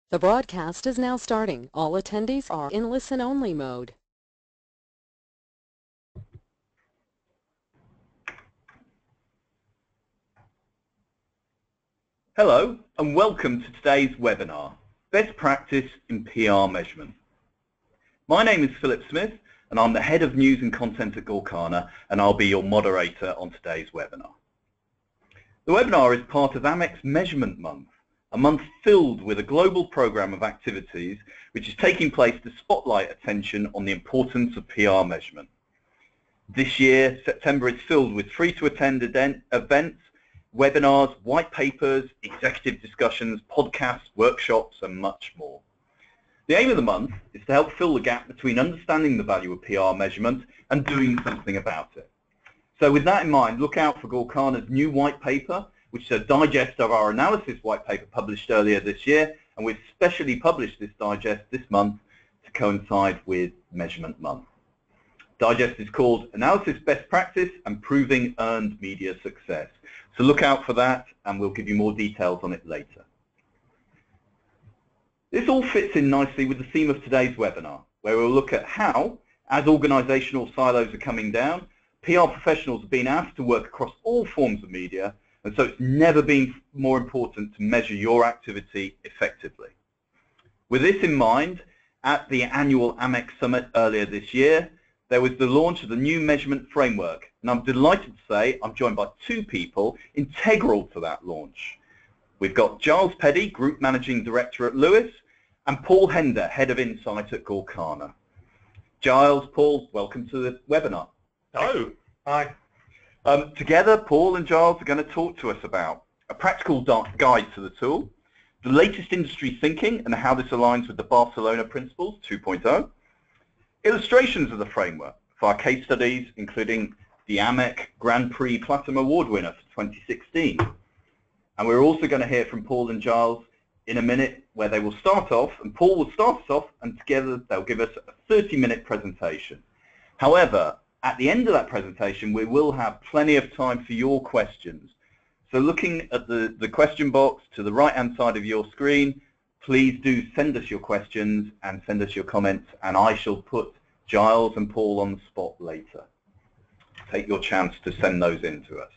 The broadcast is now starting. All attendees are in listen-only mode. Hello and welcome to today's webinar, Best Practice in PR Measurement. My name is Philip Smith and I'm the Head of News and Content at Gorkana, and I'll be your moderator on today's webinar. The webinar is part of AMEC Measurement Month, a month filled with a global program of activities which is taking place to spotlight attention on the importance of PR measurement. This year, September is filled with free-to-attend events, webinars, white papers, executive discussions, podcasts, workshops, and much more. The aim of the month is to help fill the gap between understanding the value of PR measurement and doing something about it. So with that in mind, look out for Gorkana's new white paper, which is a digest of our analysis white paper published earlier this year, and we've specially published this digest this month to coincide with Measurement Month. Digest is called Analysis Best Practice and Proving Earned Media Success. So look out for that and we'll give you more details on it later. This all fits in nicely with the theme of today's webinar, where we'll look at how, as organisational silos are coming down, PR professionals are being asked to work across all forms of media, and so it's never been more important to measure your activity effectively. With this in mind, at the annual AMEC Summit earlier this year, there was the launch of the new measurement framework, and I'm delighted to say I'm joined by two people integral to that launch. We've got Giles Peddy, Group Managing Director at Lewis, and Paul Hender, Head of Insight at Gorkana. Giles, Paul, welcome to the webinar. Hello. Hi. Together, Paul and Giles are going to talk to us about a practical guide to the tool, the latest industry thinking and how this aligns with the Barcelona Principles 2.0, illustrations of the framework for our case studies, including the AMEC Grand Prix Platinum Award winner for 2016. And we're also going to hear from Paul and Giles in a minute, where they will start off, and Paul will start us off, and together they'll give us a 30-minute presentation. However, at the end of that presentation, we will have plenty of time for your questions. So looking at the question box to the right-hand side of your screen, please do send us your questions and send us your comments, and I shall put Giles and Paul on the spot later. Take your chance to send those in to us.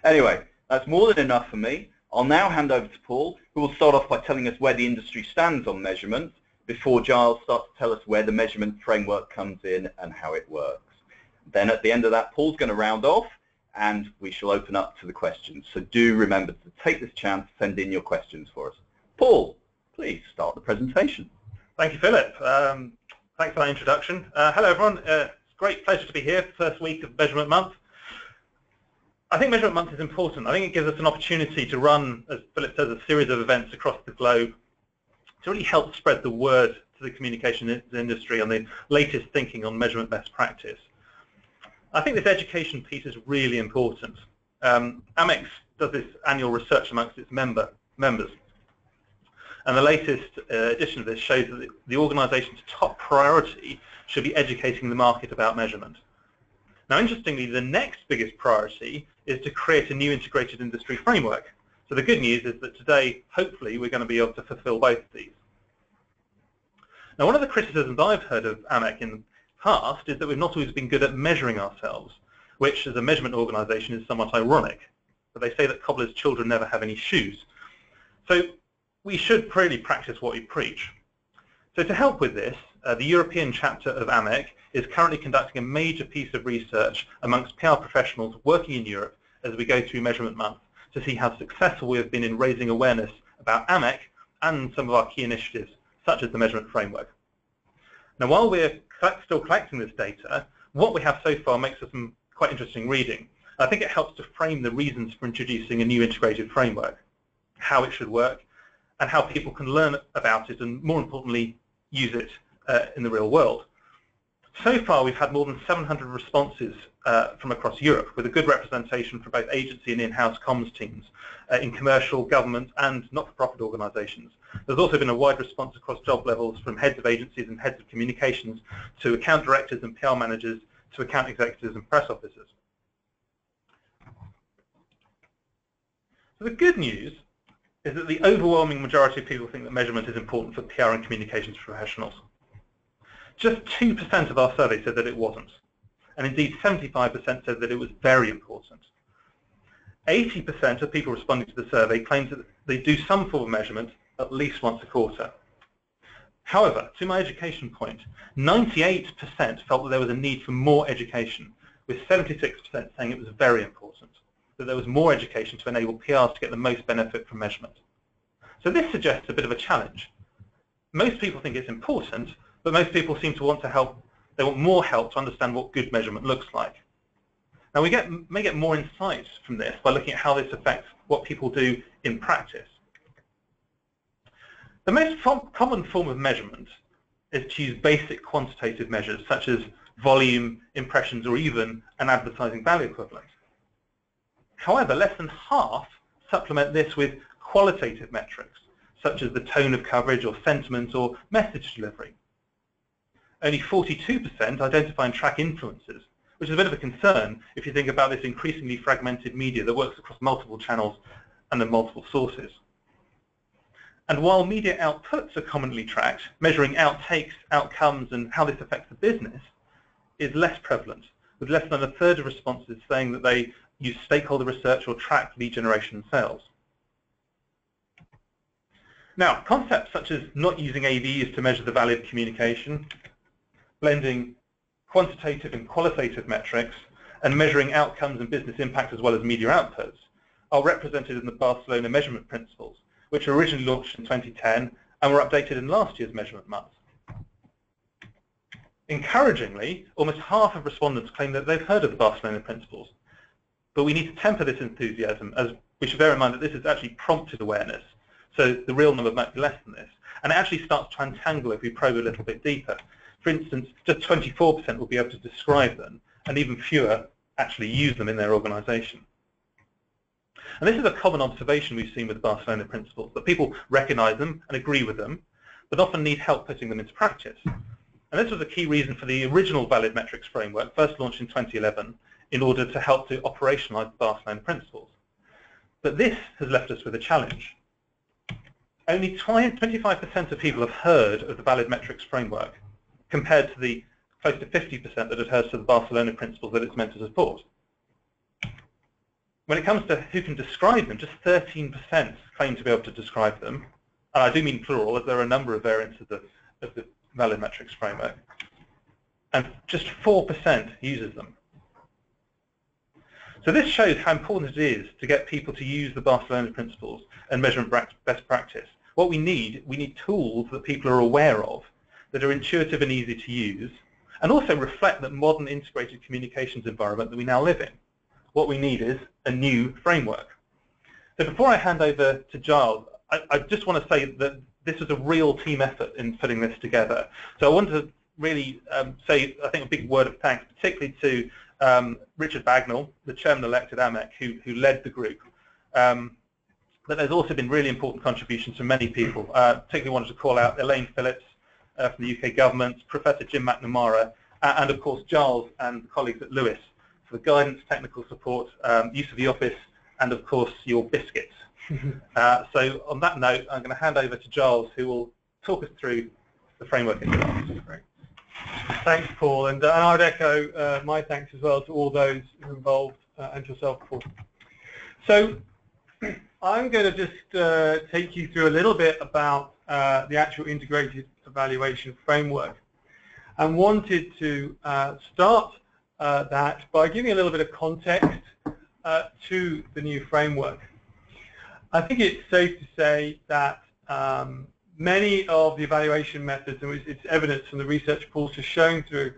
Anyway, that's more than enough for me. I'll now hand over to Paul, who will start off by telling us where the industry stands on measurement, before Giles starts to tell us where the measurement framework comes in and how it works. Then at the end of that, Paul's going to round off, and we shall open up to the questions. So do remember to take this chance to send in your questions for us. Paul, please start the presentation. Thank you, Philip. Thanks for that introduction. Hello, everyone. It's a great pleasure to be here for the first week of Measurement Month. I think Measurement Month is important. I think it gives us an opportunity to run, as Philip says, a series of events across the globe to really help spread the word to the communication industry on the latest thinking on measurement best practice. I think this education piece is really important. AMEC does this annual research amongst its members. And the latest edition of this shows that the organisation's top priority should be educating the market about measurement. Now, interestingly, the next biggest priority is to create a new integrated industry framework. So the good news is that today, hopefully, we're going to be able to fulfil both of these. Now, one of the criticisms I've heard of AMEC in the past is that we've not always been good at measuring ourselves, which as a measurement organisation is somewhat ironic. But they say that cobbler's children never have any shoes. So we should really practice what we preach. So to help with this, the European chapter of AMEC is currently conducting a major piece of research amongst PR professionals working in Europe as we go through Measurement Month to see how successful we have been in raising awareness about AMEC and some of our key initiatives, such as the measurement framework. Now, while we're still collecting this data, what we have so far makes for some quite interesting reading. I think it helps to frame the reasons for introducing a new integrated framework, how it should work, and how people can learn about it and, more importantly, use it in the real world. So far, we've had more than 700 responses from across Europe, with a good representation from both agency and in-house comms teams in commercial, government, and not-for-profit organisations. There's also been a wide response across job levels, from heads of agencies and heads of communications to account directors and PR managers to account executives and press officers. So the good news is that the overwhelming majority of people think that measurement is important for PR and communications professionals. Just 2% of our survey said that it wasn't, and indeed 75% said that it was very important. 80% of people responding to the survey claimed that they do some form of measurement at least once a quarter. However, to my education point, 98% felt that there was a need for more education, with 76% saying it was very important, that there was more education to enable PRs to get the most benefit from measurement. So this suggests a bit of a challenge. Most people think it's important, but most people seem to want to help. They want more help to understand what good measurement looks like. Now we may get more insights from this by looking at how this affects what people do in practice. The most common form of measurement is to use basic quantitative measures such as volume, impressions, or even an advertising value equivalent. However, less than half supplement this with qualitative metrics, such as the tone of coverage or sentiment or message delivery. Only 42% identify and track influences, which is a bit of a concern if you think about this increasingly fragmented media that works across multiple channels and then multiple sources. And while media outputs are commonly tracked, measuring outtakes, outcomes, and how this affects the business is less prevalent, with less than a third of responses saying that they use stakeholder research or track lead generation and sales. Now, concepts such as not using AVs to measure the value of communication, blending quantitative and qualitative metrics, and measuring outcomes and business impact as well as media outputs are represented in the Barcelona Measurement Principles, which were originally launched in 2010 and were updated in last year's Measurement Month. Encouragingly, almost half of respondents claim that they've heard of the Barcelona Principles, but we need to temper this enthusiasm, as we should bear in mind that this has actually prompted awareness, so the real number might be less than this, and it actually starts to untangle if we probe a little bit deeper. For instance, just 24% will be able to describe them, and even fewer actually use them in their organization. And this is a common observation we've seen with the Barcelona Principles, that people recognize them and agree with them, but often need help putting them into practice. And this was a key reason for the original Valid Metrics framework, first launched in 2011, in order to help to operationalize the Barcelona Principles. But this has left us with a challenge. Only 25% of people have heard of the Valid Metrics framework, compared to the close to 50% that had heard of the Barcelona Principles that it's meant to support. When it comes to who can describe them, just 13% claim to be able to describe them. And I do mean plural, as there are a number of variants of the Valid Metrics framework. And just 4% uses them. So this shows how important it is to get people to use the Barcelona Principles and measurement best practice. What we need tools that people are aware of, that are intuitive and easy to use, and also reflect that modern integrated communications environment that we now live in. What we need is a new framework. So before I hand over to Giles, I just want to say that this was a real team effort in putting this together. So I want to really say, I think, a big word of thanks, particularly to Richard Bagnall, the chairman-elect at AMEC, who led the group. But there's also been really important contributions from many people. Particularly wanted to call out Elaine Phillips from the UK government, Professor Jim McNamara, and of course Giles and colleagues at Lewis for the guidance, technical support, use of the office, and of course your biscuits. So on that note, I'm going to hand over to Giles, who will talk us through the framework itself. Great. Thanks, Paul, and I would echo my thanks as well to all those who are involved and yourself, Paul. So I'm going to just take you through a little bit about the actual integrated evaluation framework, and wanted to start that by giving a little bit of context to the new framework. I think it's safe to say that many of the evaluation methods, and it's evidence from the research Paul's just shown through,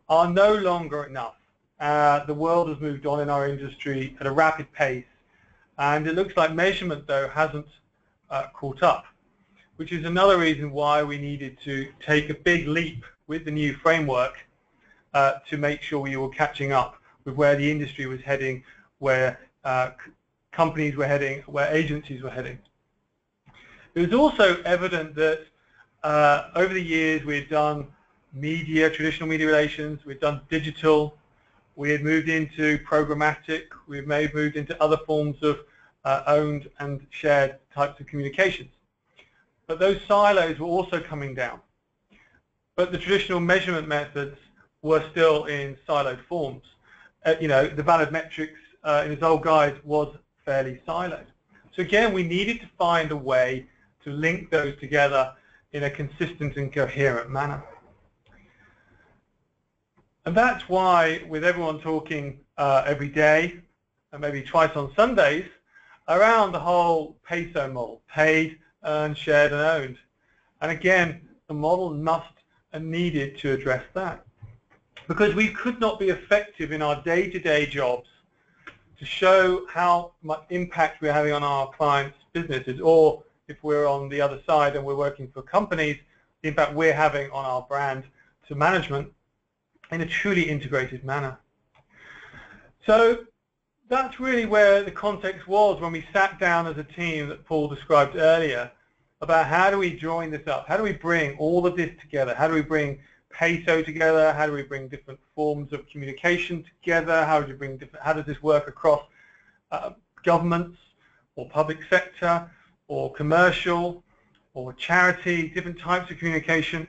are no longer enough. The world has moved on in our industry at a rapid pace, and it looks like measurement, though, hasn't caught up, which is another reason why we needed to take a big leap with the new framework to make sure we were catching up with where the industry was heading, where companies were heading, where agencies were heading. It was also evident that over the years we had done media, traditional media relations, we'd done digital, we had moved into programmatic, we had moved into other forms of owned and shared types of communications. But those silos were also coming down. But the traditional measurement methods were still in siloed forms. The valid metrics in its old guise was fairly siloed. So again, we needed to find a way to link those together in a consistent and coherent manner. And that's why, with everyone talking every day, and maybe twice on Sundays, around the whole PASO model, paid, earned, shared, and owned. And again, the model must and needed to address that. Because we could not be effective in our day-to-day jobs to show how much impact we're having on our clients' businesses, or if we're on the other side and we're working for companies, the impact we're having on our brand to management in a truly integrated manner. So that's really where the context was when we sat down as a team that Paul described earlier about how do we join this up, how do we bring all of this together, how do we bring PASO together, how do we bring different forms of communication together, how does this work across governments or public sector or commercial or charity, different types of communication,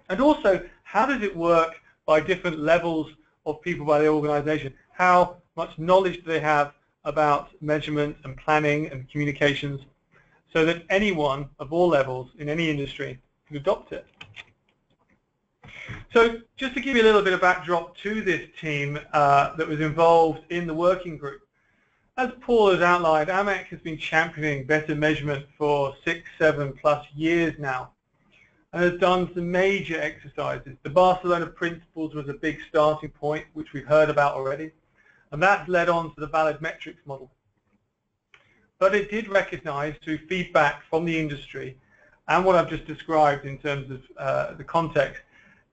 and also how does it work by different levels of people by the organization, how much knowledge do they have about measurement and planning and communications, so that anyone of all levels in any industry can adopt it. So just to give you a little bit of backdrop to this team that was involved in the working group, as Paul has outlined, AMEC has been championing better measurement for 6, 7+ years now, and has done some major exercises. The Barcelona Principles was a big starting point, which we've heard about already, and that's led on to the valid metrics model. But it did recognize through feedback from the industry and what I've just described in terms of the context,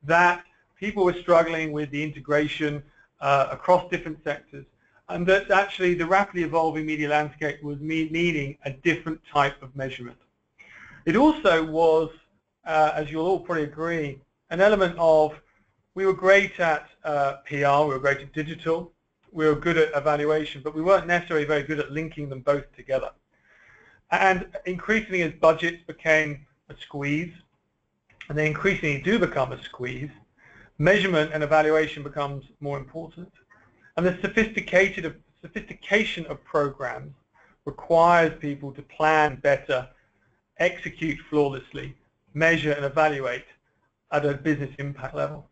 that people were struggling with the integration across different sectors, and that actually the rapidly evolving media landscape was needing a different type of measurement. It also was, as you'll all probably agree, an element of we were great at PR, we were great at digital, we were good at evaluation, but we weren't necessarily very good at linking them both together. And increasingly, as budgets became a squeeze, and they increasingly do become a squeeze, measurement and evaluation becomes more important. And the sophistication of programs requires people to plan better, execute flawlessly, measure and evaluate at a business impact level.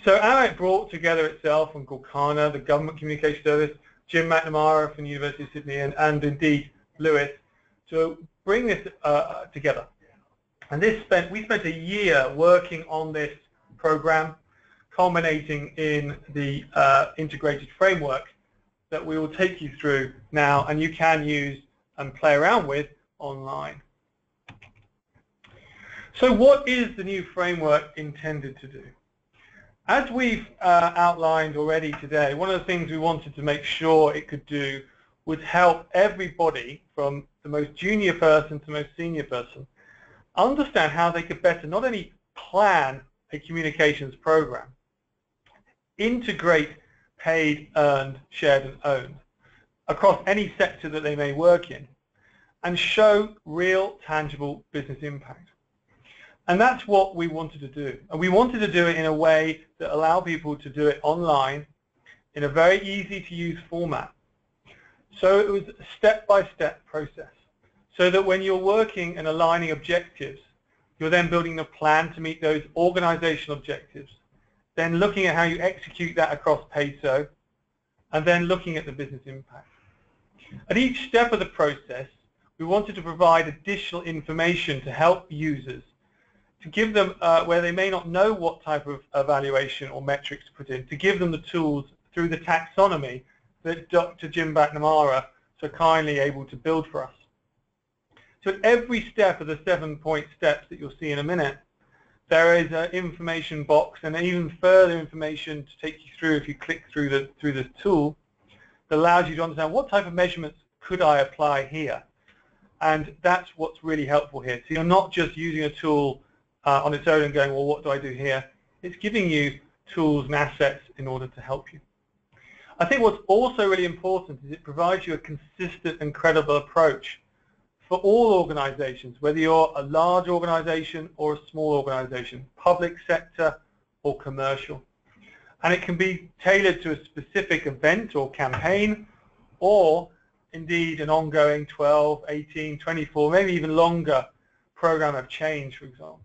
So AMEC brought together itself and Gorkana, the Government Communication Service, Jim McNamara from the University of Sydney, and indeed Lewis, to bring this together. And we spent a year working on this program, culminating in the integrated framework that we will take you through now, and you can use and play around with online. So what is the new framework intended to do? As we've outlined already today, one of the things we wanted to make sure it could do was help everybody, from the most junior person to the most senior person, understand how they could better not only plan a communications program, integrate paid, earned, shared, and owned across any sector that they may work in, and show real, tangible business impact. And that's what we wanted to do. And we wanted to do it in a way that allowed people to do it online in a very easy-to-use format. So it was a step-by-step process, so that when you're working and aligning objectives, you're then building a plan to meet those organizational objectives, then looking at how you execute that across PASO, and then looking at the business impact. At each step of the process, we wanted to provide additional information to help users, to give them, where they may not know what type of evaluation or metrics to put in, to give them the tools through the taxonomy that Dr. Jim McNamara so kindly able to build for us. So at every step of the 7-point steps that you'll see in a minute, there is an information box and even further information to take you through if you click through this tool that allows you to understand what type of measurements could I apply here. And that's what's really helpful here. So you're not just using a tool on its own and going, well, what do I do here? It's giving you tools and assets in order to help you. I think what's also really important is it provides you a consistent and credible approach for all organizations, whether you're a large organization or a small organization, public sector or commercial. And it can be tailored to a specific event or campaign, or indeed an ongoing 12, 18, 24, maybe even longer program of change, for example.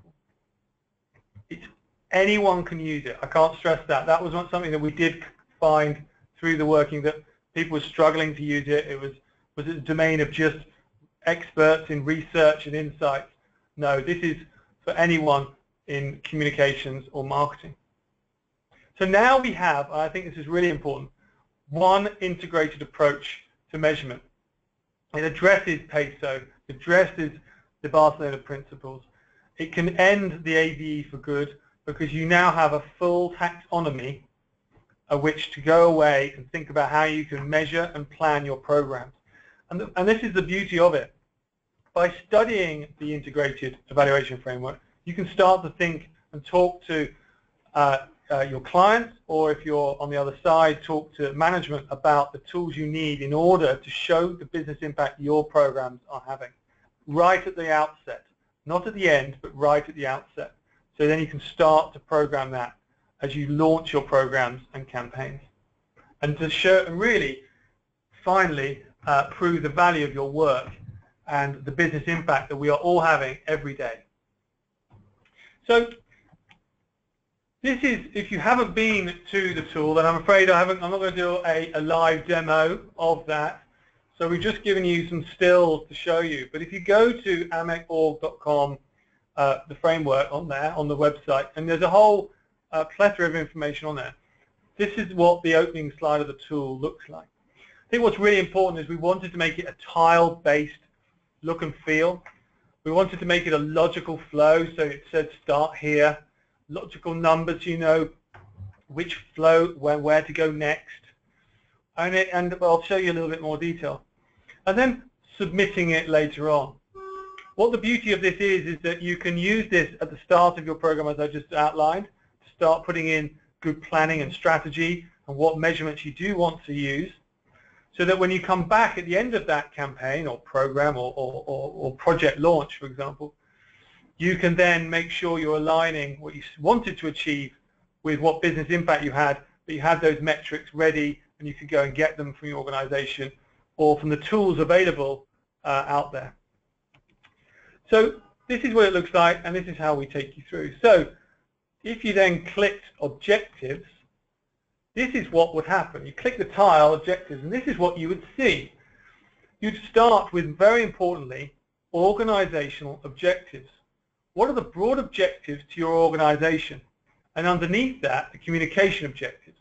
Anyone can use it. I can't stress that. That was not something that we did find through the working, that people were struggling to use it. It was a domain of just experts in research and insights. No, this is for anyone in communications or marketing. So now we have, I think this is really important, one integrated approach to measurement. It addresses PESO, it addresses the Barcelona principles. It can end the ABE for good because you now have a full taxonomy of which to go away and think about how you can measure and plan your programs. And this is the beauty of it. By studying the integrated evaluation framework, you can start to think and talk to your clients, or if you're on the other side, talk to management about the tools you need in order to show the business impact your programs are having right at the outset, not at the end, but right at the outset. So then you can start to program that as you launch your programs and campaigns, and to show and really finally prove the value of your work and the business impact that we are all having every day. So this is, if you haven't been to the tool, then I'm afraid I'm not going to do a live demo of that. So we've just given you some stills to show you. But if you go to amec.org.com, the framework on there, on the website, and there's a whole plethora of information on there. This is what the opening slide of the tool looks like. I think what's really important is we wanted to make it a tile-based look and feel. We wanted to make it a logical flow, so it said start here, logical numbers, you know which flow, where to go next, and I'll show you a little bit more detail. And then submitting it later on. What the beauty of this is that you can use this at the start of your program, as I just outlined, to start putting in good planning and strategy and what measurements you do want to use, so that when you come back at the end of that campaign or program or project launch, for example, you can then make sure you're aligning what you wanted to achieve with what business impact you had, but you have those metrics ready and you can go and get them from your organization or from the tools available out there. So this is what it looks like, and this is how we take you through. So if you then clicked objectives, this is what would happen. You click the tile objectives, and this is what you would see. You'd start with, very importantly, organizational objectives. What are the broad objectives to your organization? And underneath that, the communication objectives.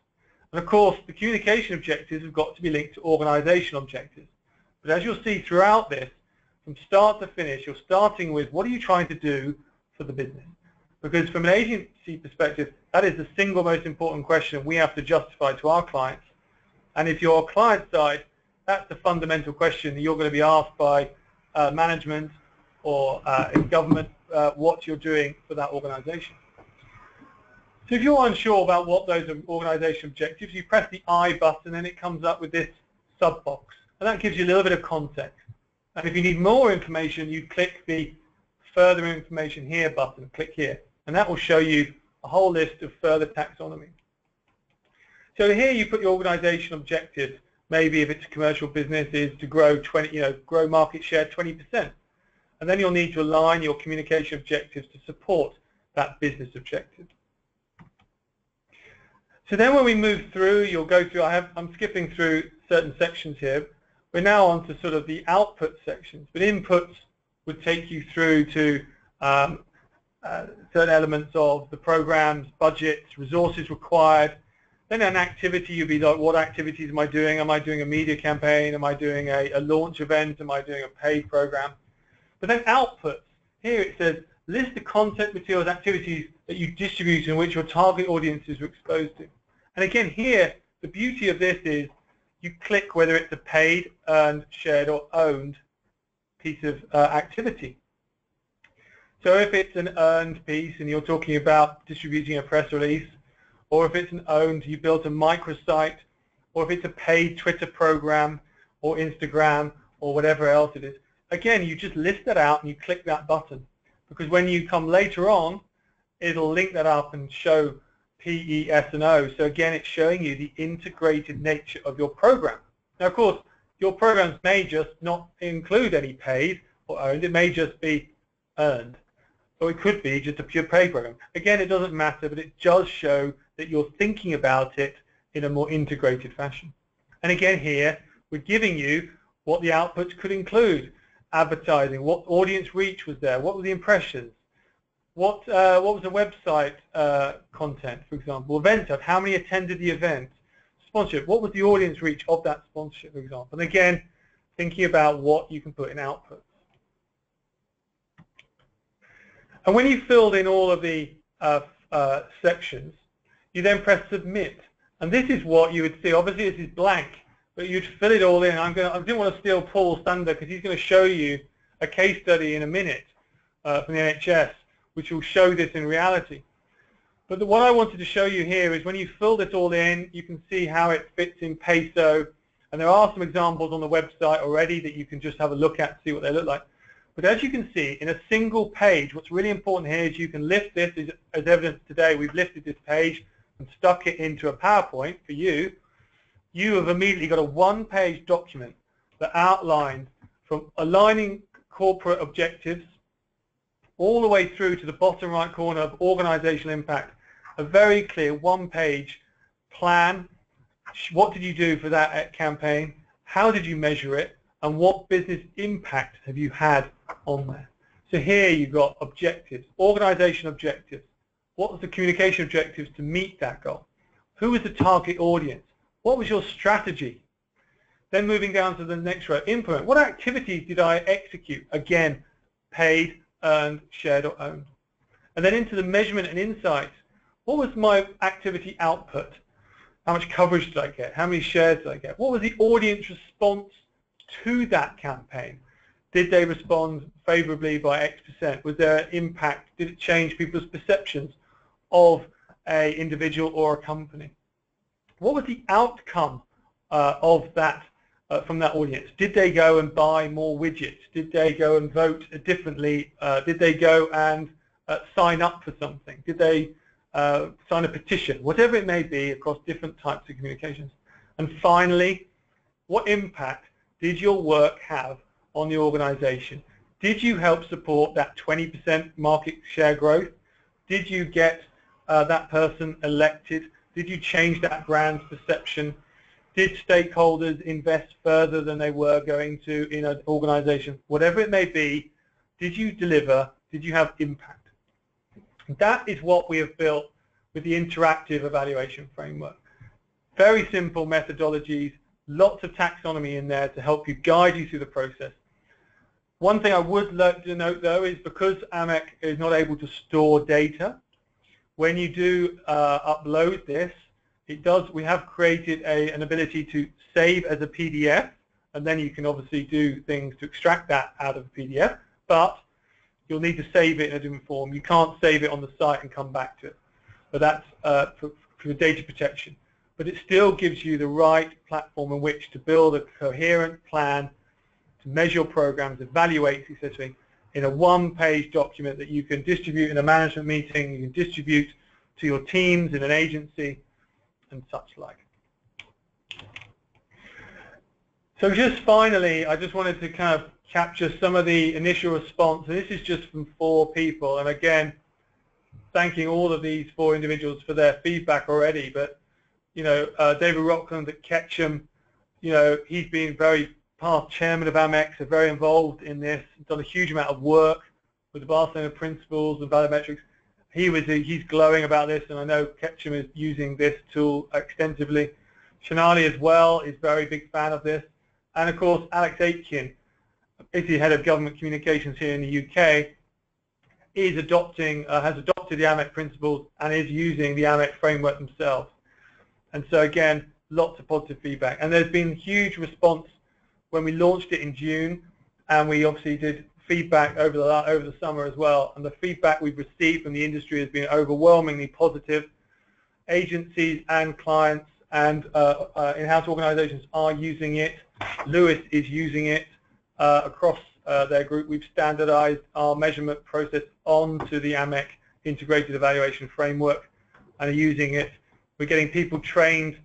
And of course, the communication objectives have got to be linked to organizational objectives. But as you'll see throughout this, from start to finish, you're starting with what are you trying to do for the business? Because from an agency perspective, that is the single most important question we have to justify to our clients. And if you're client side, that's the fundamental question that you're going to be asked by management or in government what you're doing for that organization. So if you're unsure about what those organization objectives, you press the I button and it comes up with this sub box. And that gives you a little bit of context. And if you need more information, you click the further information here button, click here. And that will show you a whole list of further taxonomy. So here you put your organization objectives. Maybe if it's a commercial business, is to grow grow market share 20%. And then you'll need to align your communication objectives to support that business objective. So then when we move through, you'll go through, I'm skipping through certain sections here. We're now on to sort of the output sections, but inputs would take you through to certain elements of the programs, budgets, resources required. Then an activity, you'd be like, what activities am I doing? Am I doing a media campaign? Am I doing a launch event? Am I doing a paid program? But then outputs, here it says, list the content, materials, activities that you distribute in which your target audiences are exposed to. And again, here, the beauty of this is you click whether it's a paid, earned, shared, or owned piece of activity. So if it's an earned piece and you're talking about distributing a press release, or if it's an owned, you built a microsite or if it's a paid Twitter program or Instagram or whatever else it is, again, you just list that out and you click that button, because when you come later on, it'll link that up and show P, E, S, and O. So again, it's showing you the integrated nature of your program. Now, of course, your programs may just not include any paid or owned. It may just be earned. Or it could be just a pure paid program. Again, it doesn't matter, but it does show that you're thinking about it in a more integrated fashion. And again, here, we're giving you what the outputs could include. Advertising, what audience reach was there, what were the impressions, what was the website content, for example, event type, how many attended the event, sponsorship, what was the audience reach of that sponsorship, for example. And again, thinking about what you can put in outputs. And when you filled in all of the sections, you then press submit. And this is what you would see. Obviously, this is blank, but you'd fill it all in. I didn't want to steal Paul's thunder because he's going to show you a case study in a minute from the NHS, which will show this in reality. But what I wanted to show you here is when you fill this all in, you can see how it fits in peso. And there are some examples on the website already that you can just have a look at to see what they look like. But as you can see, in a single page, what's really important here is you can lift this, as evidenced today, we've lifted this page and stuck it into a PowerPoint for you. You have immediately got a one-page document that outlines from aligning corporate objectives all the way through to the bottom right corner of organizational impact, a very clear one-page plan. What did you do for that campaign? How did you measure it? And what business impact have you had on there? So here you've got objectives, organization objectives. What was the communication objectives to meet that goal? Who was the target audience? What was your strategy? Then moving down to the next row, implement. What activities did I execute? Again, paid, earned, shared, or owned. And then into the measurement and insights. What was my activity output? How much coverage did I get? How many shares did I get? What was the audience response to that campaign? Did they respond favorably by X%? Was there an impact? Did it change people's perceptions of an individual or a company? What was the outcome of that from that audience? Did they go and buy more widgets? Did they go and vote differently? Did they go and sign up for something? Did they sign a petition? Whatever it may be across different types of communications. And finally, what impact did your work have on the organization? Did you help support that 20% market share growth? Did you get that person elected? Did you change that brand's perception? Did stakeholders invest further than they were going to in an organization? Whatever it may be, did you deliver? Did you have impact? That is what we have built with the interactive evaluation framework. Very simple methodologies, lots of taxonomy in there to help you guide you through the process. One thing I would like to note, though, is because AMEC is not able to store data, when you do upload this, we have created an ability to save as a PDF, and then you can obviously do things to extract that out of a PDF, but you'll need to save it in a different form. You can't save it on the site and come back to it, but that's for data protection. But it still gives you the right platform in which to build a coherent plan, to measure your programs, evaluate successfully in a one-page document that you can distribute in a management meeting, you can distribute to your teams in an agency, and such like. So just finally, I just wanted to kind of capture some of the initial response. And this is just from 4 people. And again, thanking all of these 4 individuals for their feedback already. But, you know, David Rockland at Ketchum, you know, he's been past chairman of AMEC, so very involved in this, done a huge amount of work with the Barcelona principles and value. He's glowing about this, and I know Ketchum is using this tool extensively. Shanali as well is a very big fan of this. And of course, Alex Aitken, basically head of government communications here in the UK, is has adopted the AMEC principles and is using the AMEC framework themselves. And so again, lots of positive feedback. And there's been huge response when we launched it in June, and we obviously did feedback over the summer as well, and the feedback we've received from the industry has been overwhelmingly positive. Agencies and clients and in-house organisations are using it. Lewis is using it across their group. We've standardised our measurement process onto the AMEC Integrated Evaluation Framework and are using it. We're getting people trained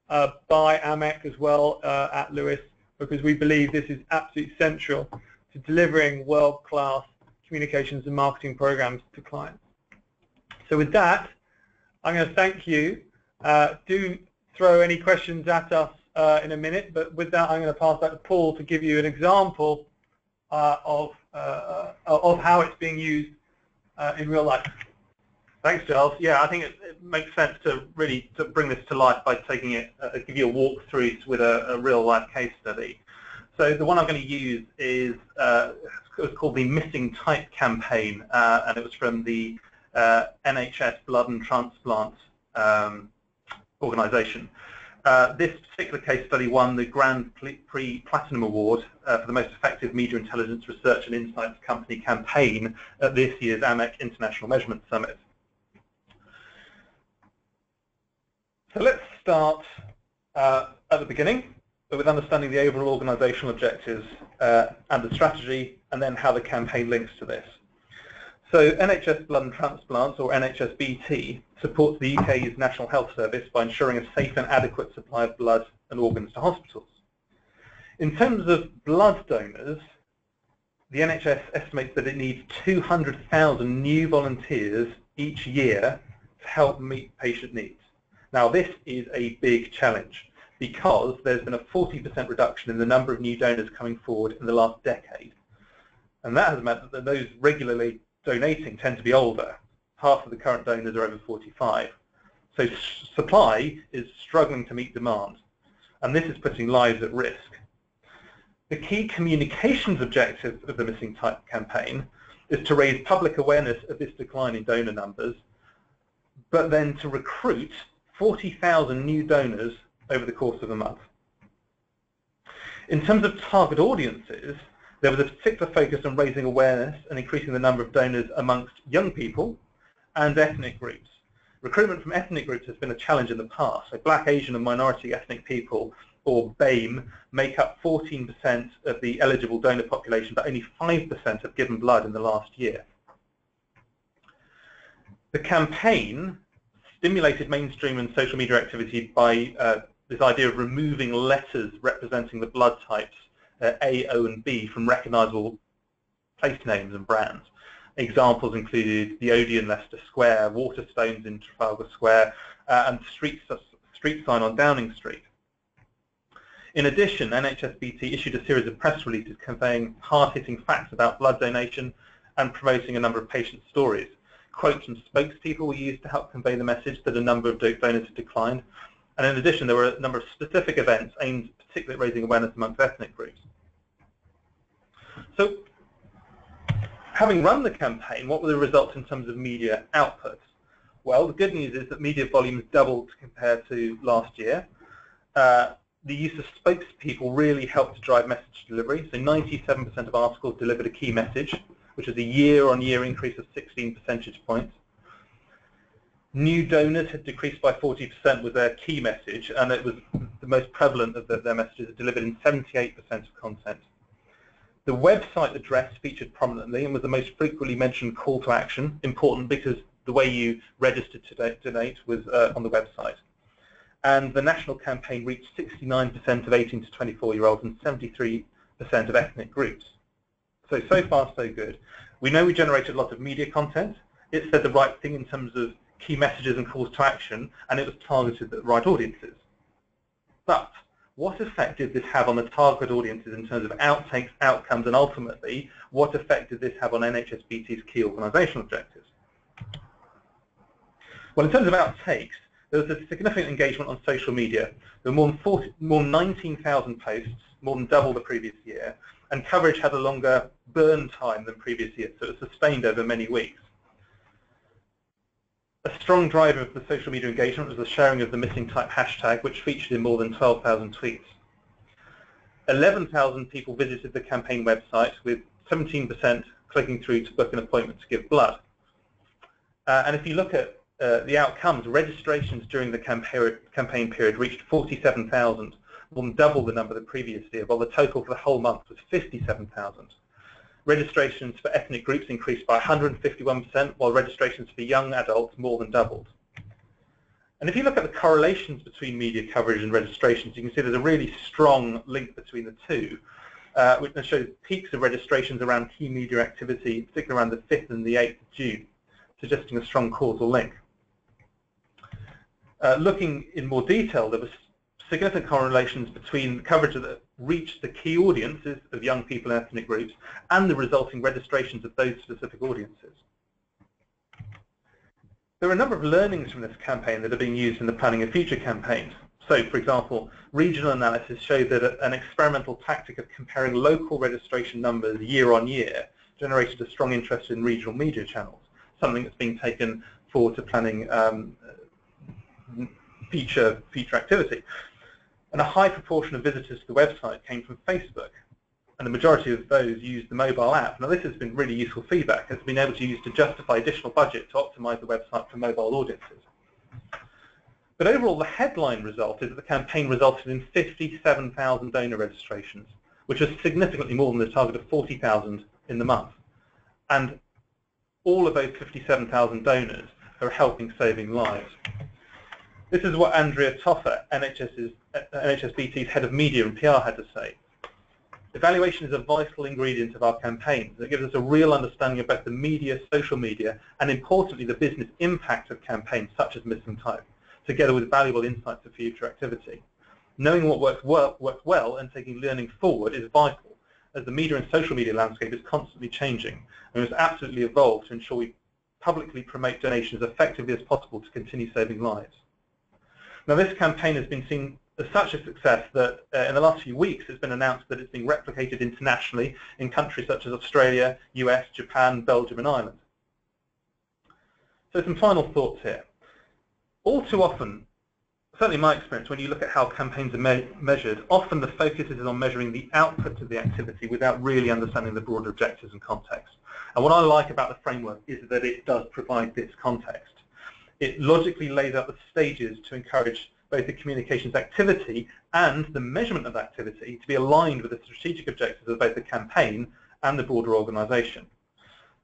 by AMEC as well at Lewis, because we believe this is absolutely central to delivering world-class communications and marketing programs to clients. So with that, I'm going to thank you. Do throw any questions at us in a minute, but with that, I'm going to pass that to Paul to give you an example of how it's being used in real life. Thanks, Giles. Yeah, I think it makes sense to really bring this to life by taking it, give you a walkthrough with a real-life case study. So the one I'm going to use is it was called the Missing Type campaign, and it was from the NHS Blood and Transplant organisation. This particular case study won the Grand Prix Platinum Award for the most effective media intelligence research and insights company campaign at this year's AMEC International Measurement Summit. So let's start at the beginning with understanding the overall organisational objectives and the strategy, and then how the campaign links to this. So NHS Blood and Transplants, or NHSBT, supports the UK's National Health Service by ensuring a safe and adequate supply of blood and organs to hospitals. In terms of blood donors, the NHS estimates that it needs 200,000 new volunteers each year to help meet patient needs. Now, this is a big challenge because there's been a 40% reduction in the number of new donors coming forward in the last decade. And that has meant that those regularly donating tend to be older. Half of the current donors are over 45. So supply is struggling to meet demand, and this is putting lives at risk. The key communications objective of the Missing Type campaign is to raise public awareness of this decline in donor numbers, but then to recruit 40,000 new donors over the course of a month. In terms of target audiences, there was a particular focus on raising awareness and increasing the number of donors amongst young people and ethnic groups. Recruitment from ethnic groups has been a challenge in the past. So Black, Asian and minority ethnic people, or BAME, make up 14% of the eligible donor population, but only 5% have given blood in the last year. The campaign stimulated mainstream and social media activity by this idea of removing letters representing the blood types A, O and B from recognisable place names and brands. Examples included the Odeon Leicester Square, Waterstones in Trafalgar Square, and street sign on Downing Street. In addition, NHSBT issued a series of press releases conveying hard-hitting facts about blood donation and promoting a number of patient stories. Quotes from spokespeople were used to help convey the message that a number of donors had declined. And in addition, there were a number of specific events aimed particularly at raising awareness amongst ethnic groups. So, having run the campaign, what were the results in terms of media output? Well, the good news is that media volumes doubled compared to last year. The use of spokespeople really helped to drive message delivery. So 97% of articles delivered a key message, which is a year-on-year increase of 16 percentage points. New donors had decreased by 40% with their key message, and it was the most prevalent of their messages delivered in 78% of content. The website address featured prominently and was the most frequently mentioned call to action, important because the way you registered to donate was on the website. And the national campaign reached 69% of 18 to 24-year-olds and 73% of ethnic groups. So far, so good. We know we generated a lot of media content. It said the right thing in terms of key messages and calls to action, and it was targeted at the right audiences. But what effect did this have on the target audiences in terms of outtakes, outcomes, and ultimately, what effect did this have on NHSBT's key organisational objectives? Well, in terms of outtakes, there was a significant engagement on social media. There were more than 19,000 posts, more than double the previous year, and coverage had a longer burn time than previous years, so it was sustained over many weeks. A strong driver of the social media engagement was the sharing of the Missing Type hashtag, which featured in more than 12,000 tweets. 11,000 people visited the campaign website, with 17% clicking through to book an appointment to give blood. And if you look at the outcomes, registrations during the campaign period reached 47,000, more than double the number the previous year, while the total for the whole month was 57,000. Registrations for ethnic groups increased by 151%, while registrations for young adults more than doubled. And if you look at the correlations between media coverage and registrations, you can see there's a really strong link between the two, which shows peaks of registrations around key media activity, particularly around the 5th and the 8th of June, suggesting a strong causal link. Looking in more detail, there was significant correlations between coverage that reached the key audiences of young people and ethnic groups and the resulting registrations of those specific audiences. There are a number of learnings from this campaign that are being used in the planning of future campaigns. So, for example, regional analysis showed that an experimental tactic of comparing local registration numbers year on year generated a strong interest in regional media channels, something that's being taken forward to planning future activity. And a high proportion of visitors to the website came from Facebook, and the majority of those used the mobile app. Now, this has been really useful feedback. It's been able to use to justify additional budget to optimize the website for mobile audiences. But overall, the headline result is that the campaign resulted in 57,000 donor registrations, which is significantly more than the target of 40,000 in the month. And all of those 57,000 donors are helping saving lives. This is what Andrea Toffer, NHSBT's head of media and PR, had to say. Evaluation is a vital ingredient of our campaigns. It gives us a real understanding of both the media, social media, and importantly, the business impact of campaigns such as Missing Type, together with valuable insights for future activity. Knowing what works well and taking learning forward is vital, as the media and social media landscape is constantly changing and must absolutely evolve to ensure we publicly promote donations as effectively as possible to continue saving lives. Now, this campaign has been seen as such a success that in the last few weeks it's been announced that it's being replicated internationally in countries such as Australia, US, Japan, Belgium and Ireland. So some final thoughts here. All too often, certainly in my experience, when you look at how campaigns are measured, often the focus is on measuring the output of the activity without really understanding the broader objectives and context. And what I like about the framework is that it does provide this context. It logically lays out the stages to encourage both the communications activity and the measurement of activity to be aligned with the strategic objectives of both the campaign and the broader organisation.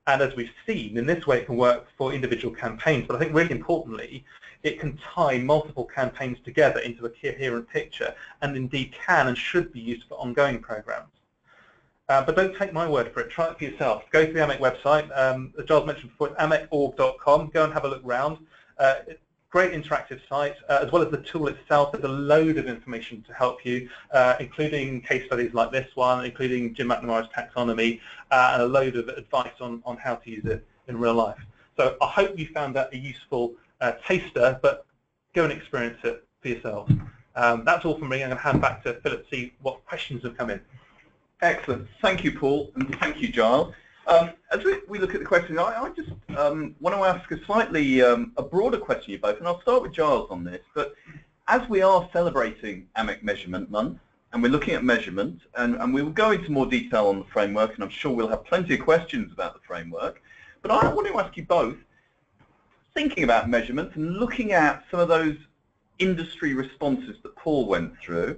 And as we've seen, in this way it can work for individual campaigns, but I think really importantly, it can tie multiple campaigns together into a coherent picture and indeed can and should be used for ongoing programs. But don't take my word for it, try it for yourself. Go to the AMEC website, as Giles mentioned before, it's amec.org.com, go and have a look round. Great interactive site, as well as the tool itself. There's a load of information to help you, including case studies like this one, including Jim McNamara's taxonomy, and a load of advice on how to use it in real life. So I hope you found that a useful taster, but go and experience it for yourself. That's all from me. I'm going to hand back to Philip to see what questions have come in. Excellent. Thank you, Paul, and thank you, Giles. As we look at the question, I just want to ask a slightly a broader question, you both, and I'll start with Giles on this. But as we are celebrating AMEC Measurement Month, and we're looking at measurement, and we will go into more detail on the framework, and I'm sure we'll have plenty of questions about the framework, but I want to ask you both, thinking about measurement and looking at some of those industry responses that Paul went through,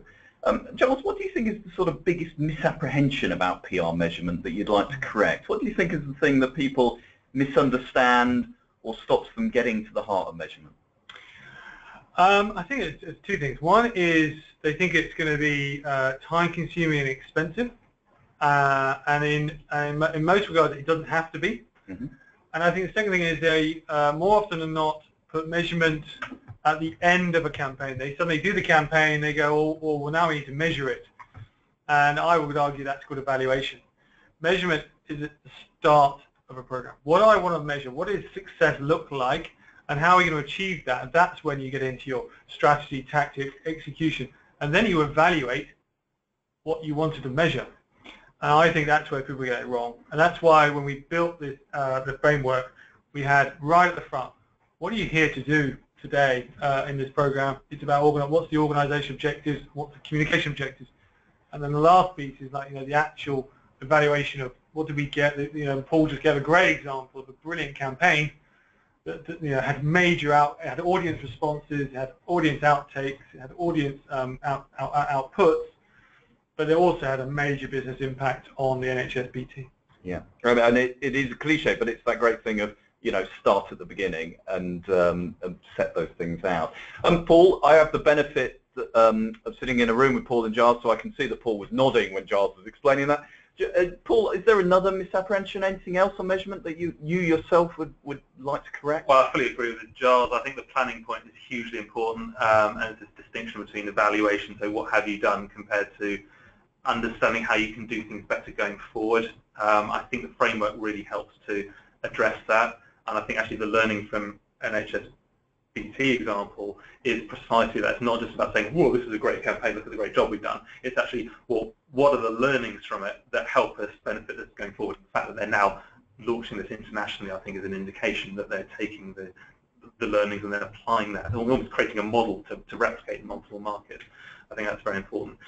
Giles, what do you think is the sort of biggest misapprehension about PR measurement that you'd like to correct? What do you think is the thing that people misunderstand or stops them getting to the heart of measurement? I think it's two things. One is they think it's going to be time-consuming and expensive, and in most regards it doesn't have to be. Mm-hmm. And I think the second thing is they more often than not put measurement at the end of a campaign. They suddenly do the campaign, they go, oh, well, now we need to measure it. And I would argue that's called evaluation. Measurement is at the start of a program. What do I want to measure? What does success look like? And how are we going to achieve that? And that's when you get into your strategy, tactics, execution. And then you evaluate what you wanted to measure. And I think that's where people get it wrong. And that's why when we built this, the framework, we had right at the front, what are you here to do today in this program? It's about what's the organisation objectives, what's the communication objectives, and then the last piece is like the actual evaluation of what did we get. Paul just gave a great example of a brilliant campaign, that had had audience responses, it had audience outtakes, it had audience outputs, but it also had a major business impact on the NHS-BT. Yeah, and it is a cliche, but it's that great thing of, start at the beginning and set those things out. Paul, I have the benefit of sitting in a room with Paul and Giles, so I can see that Paul was nodding when Giles was explaining that. Paul, is there another misapprehension, anything else on measurement that you yourself would like to correct? Well, I fully agree with Giles. I think the planning point is hugely important, and it's this distinction between evaluation, so what have you done, compared to understanding how you can do things better going forward. I think the framework really helps to address that, and I think actually the learning from NHS-BT example is precisely that. It's not just about saying, whoa, this is a great campaign, look at the great job we've done. It's actually, well, what are the learnings from it that help us benefit us going forward? The fact that they're now launching this internationally, I think, is an indication that they're taking the learnings and then applying that, and almost creating a model to replicate in multiple markets. I think that's very important.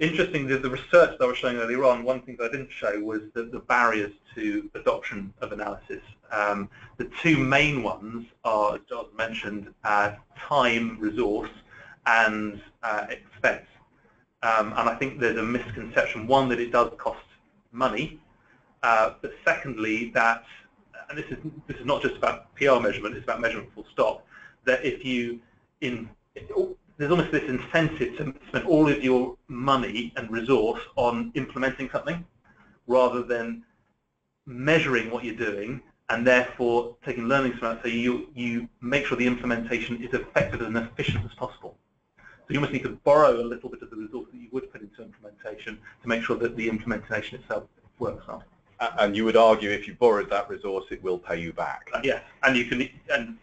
Interestingly, the research that I was showing earlier on, one thing that I didn't show was the barriers to adoption of analysis. The two main ones are, as Giles mentioned, time, resource, and expense. And I think there's a misconception, one, that it does cost money, but secondly, that, and this is not just about PR measurement, it's about measurement full stop, that if you, there's almost this incentive to spend all of your money and resource on implementing something rather than measuring what you're doing and therefore taking learnings from that, so you make sure the implementation is effective and efficient as possible. So you almost need to borrow a little bit of the resource that you would put into implementation to make sure that the implementation itself works well. And you would argue if you borrowed that resource, it will pay you back. Yes, and you can, and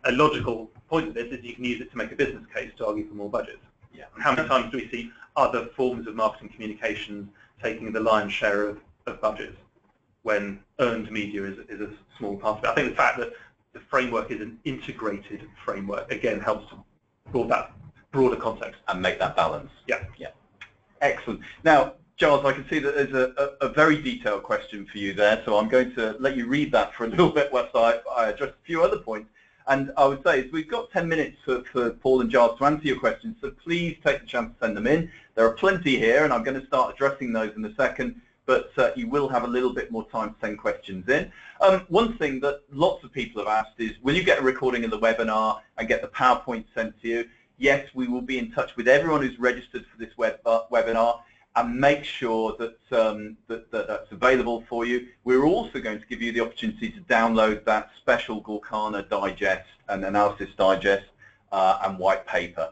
a logical point of this is you can use it to make a business case to argue for more budgets. Yeah. How many times do we see other forms of marketing communications taking the lion's share of budgets when earned media is a small part of it? I think the fact that the framework is an integrated framework, again, helps to broaden that broader context. And make that balance. Yeah. Yeah. Excellent. Now, Giles, I can see that there's a very detailed question for you there, so I'm going to let you read that for a little bit whilst I address a few other points. And I would say we've got 10 minutes for Paul and Giles to answer your questions, so please take the chance to send them in. There are plenty here, and I'm going to start addressing those in a second, but you will have a little bit more time to send questions in. One thing that lots of people have asked is, will you get a recording of the webinar and get the PowerPoint sent to you? Yes, we will be in touch with everyone who's registered for this webinar and make sure that, that's available for you. We're also going to give you the opportunity to download that special Gorkana digest and analysis digest and white paper.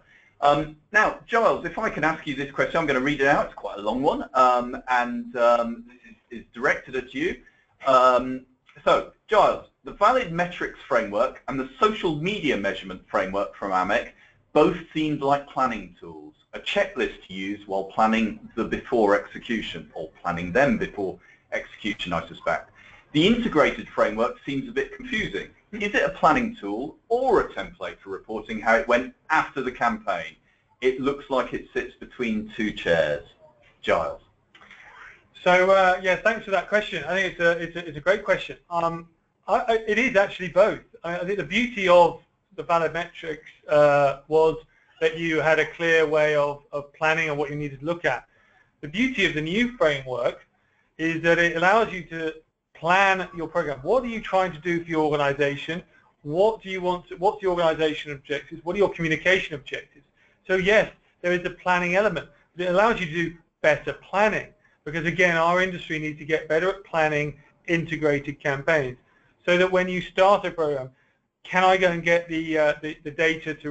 Now, Giles, if I can ask you this question, I'm going to read it out. It's quite a long one, and this is directed at you. So, Giles, the Valid Metrics Framework and the Social Media Measurement Framework from AMEC both seemed like planning tools, a checklist to use while planning the before execution, or planning them before execution, I suspect. The integrated framework seems a bit confusing. Is it a planning tool or a template for reporting how it went after the campaign? It looks like it sits between two chairs. Giles. So yeah, thanks for that question. I think it's a great question. It is actually both. I think the beauty of the Valid Metrics was that you had a clear way of planning and what you needed to look at. The beauty of the new framework is that it allows you to plan your program. What are you trying to do for your organization? What do you want to, what's the organization objectives? What are your communication objectives? So yes, there is a planning element, but it allows you to do better planning, because again, our industry needs to get better at planning integrated campaigns, so that when you start a program, can I go and get the data to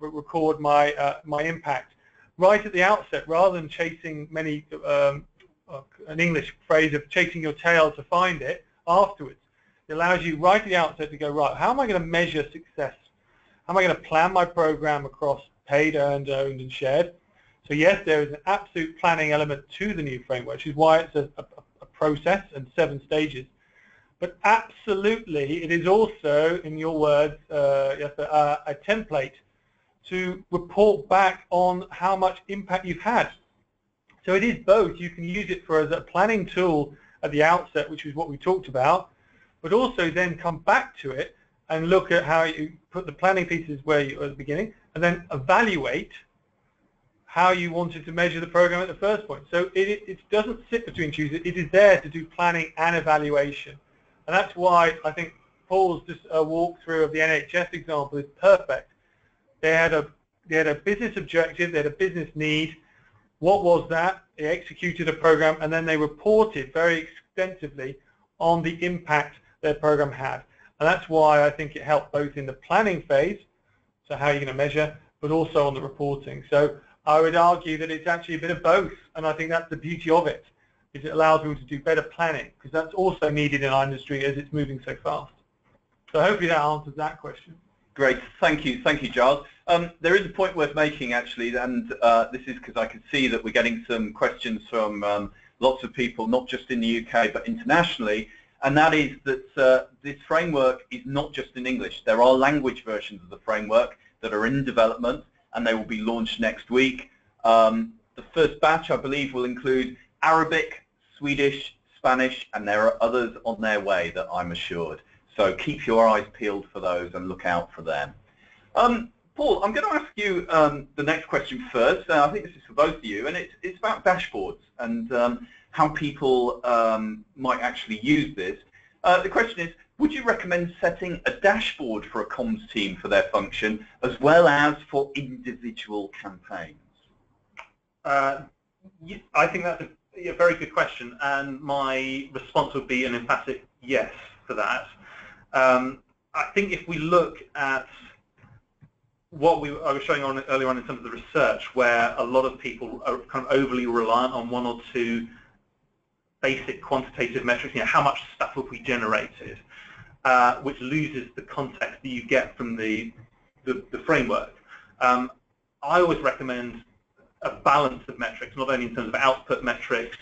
record my impact right at the outset, rather than chasing an English phrase of chasing your tail to find it afterwards. It allows you right at the outset to go, right, how am I going to measure success? How am I going to plan my program across paid, earned, owned, and shared? So yes, there is an absolute planning element to the new framework, which is why it's a process and 7 stages. But absolutely, it is also, in your words, a template to report back on how much impact you've had. So it is both. You can use it as a planning tool at the outset, which is what we talked about, but also then come back to it and look at how you put the planning pieces where you at the beginning, and then evaluate how you wanted to measure the program at the first point. So it doesn't sit between two. It is there to do planning and evaluation. And that's why I think Paul's just walkthrough of the NHS example is perfect. They had a business objective, they had a business need. What was that? They executed a program, and then they reported very extensively on the impact their program had. And that's why I think it helped both in the planning phase, so how you're going to measure, but also on the reporting. So I would argue that it's actually a bit of both, and I think that's the beauty of it, is it allows people to do better planning, because that's also needed in our industry as it's moving so fast. So hopefully that answers that question. Great, thank you, Giles. There is a point worth making actually, and this is because I can see that we're getting some questions from lots of people, not just in the UK but internationally, and that is that this framework is not just in English. There are language versions of the framework that are in development, and they will be launched next week. The first batch, I believe, will include Arabic, Swedish, Spanish, and there are others on their way that I'm assured. So keep your eyes peeled for those and look out for them. Paul, I'm going to ask you the next question first. I think this is for both of you, and it's about dashboards and how people might actually use this. The question is, would you recommend setting a dashboard for a comms team for their function as well as for individual campaigns? I think that's a very good question, and my response would be an emphatic yes for that. I think if we look at what I was showing on earlier on in terms of the research, where a lot of people are kind of overly reliant on one or two basic quantitative metrics, how much stuff have we generated, which loses the context that you get from the framework. I always recommend a balance of metrics, not only in terms of output metrics,